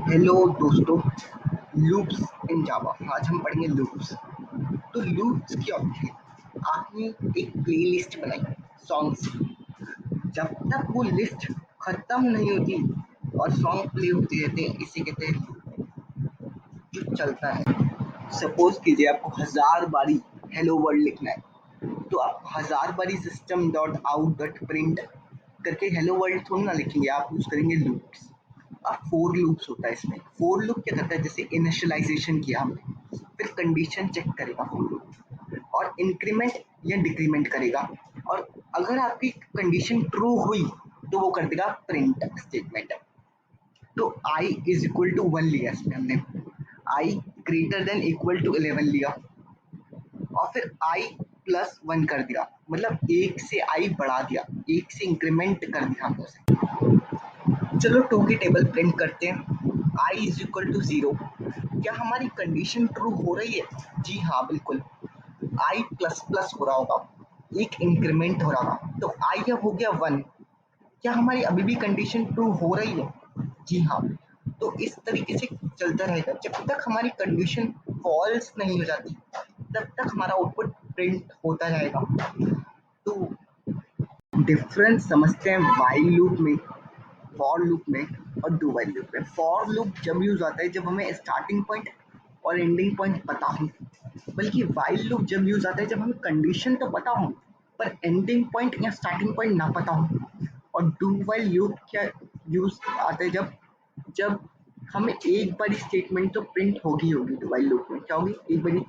Hello दोस्तों, loops इन जावा। आज हम पढ़ेंगे लूप्स। तो लूप्स क्या होते हैं? आपने एक प्लेलिस्ट बनाई सॉन्ग्स की। जब तक वो लिस्ट खत्म नहीं होती और सॉन्ग प्ले होते रहते हैं, इसे कहते हैं loop, जो चलता है। सपोज कीजिए आपको 1000 बारी हेलो वर्ल्ड लिखना है, तो आप 1000 बारी system dot out dot print करके हेलो वर्ल्ड थोड़ी ना लिखेंगे, आप यूज करेंगे लूप्स। अब फोर लूप्स होता है इसमें। फोर लूप क्या करता है? जैसे इनिशियलाइजेशन किया हमने, फिर कंडीशन चेक करेगा फोर लूप, और इंक्रीमेंट या डिक्रीमेंट करेगा। और अगर आपकी कंडीशन ट्रू हुई तो वो कर देगा प्रिंट स्टेटमेंट। तो आई इज इक्वल टू 1 लिया इसमें हमने, आई ग्रेटर देन इक्वल टू 11 लिया, और फिर आई प्लस 1 कर दिया, मतलब एक से आई बढ़ा दिया, एक से इंक्रीमेंट कर दिया हमने उसे। चलो टू की टेबल प्रिंट करते हैं। I is equal to 0। क्या हमारी कंडीशन ट्रू हो रही है? जी हाँ, बिल्कुल। आई प्लस प्लस हो रहा होगा, एक इंक्रीमेंट हो रहा होगा, तो आई अब हो गया 1। क्या हमारी अभी भी कंडीशन ट्रू हो रही है? जी हाँ। तो इस तरीके से चलता रहेगा जब तक हमारी कंडीशन फॉल्स नहीं हो जाती, तब तक हमारा आउटपुट प्रिंट होता रहेगा। तो डिफरेंस समझते हैं वाइल लूप में, फॉर लूप में और डू वाइल लूप में। फॉर लूप जब यूज आता है जब हमें स्टार्टिंग पॉइंट और एंडिंग पॉइंट पता हो, बल्कि वाइल लूप जब यूज आता है जब हमें कंडीशन तो पता हो पर एंडिंग पॉइंट या स्टार्टिंग पॉइंट ना पता हो। और डू वाइल लूप क्या यूज आता है? जब जब हमें एक बारी स्टेटमेंट तो प्रिंट होगी डू वाइल लूप में क्या होगी, एक बारी,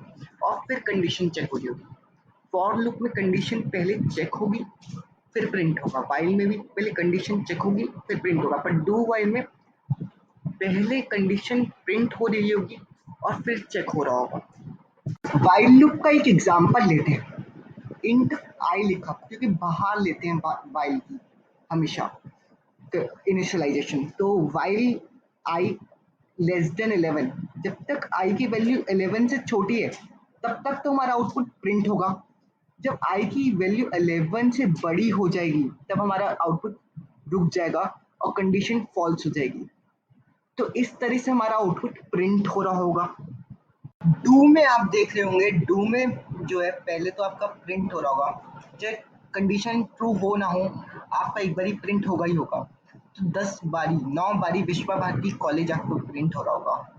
और फिर कंडीशन चेक होगी। फॉर लूप में कंडीशन पहले चेक होगी फिर प्रिंट होगा, वाइल में भी पहले कंडीशन चेक होगी फिर प्रिंट होगा, पर डू वाइल में पहले कंडीशन प्रिंट हो रही होगी और फिर चेक हो रहा होगा। वाइल लूप का एक एग्जांपल लेते हैं। इंट आई लिखा, क्योंकि बाहर लेते हैं वाइल की हमेशा इनिशियलाइजेशन। तो वाइल आई लेस देन 11, जब तक आई की वैल्यू 11 से छोटी है तब तक तो हमारा आउटपुट प्रिंट होगा। जब आई की वैल्यू 11 से बड़ी हो जाएगी तब हमारा आउटपुट रुक जाएगा और कंडीशन फॉल्स हो जाएगी। तो इस तरह से हमारा आउटपुट प्रिंट हो रहा होगा। डू में आप देख रहे होंगे, डू में जो है पहले तो आपका प्रिंट हो रहा होगा, चाहे कंडीशन ट्रू हो ना हो, आपका एक बारी प्रिंट होगा ही होगा। तो 10 बारी 9 बारी विश्वा भारती कॉलेज आपको प्रिंट हो रहा होगा।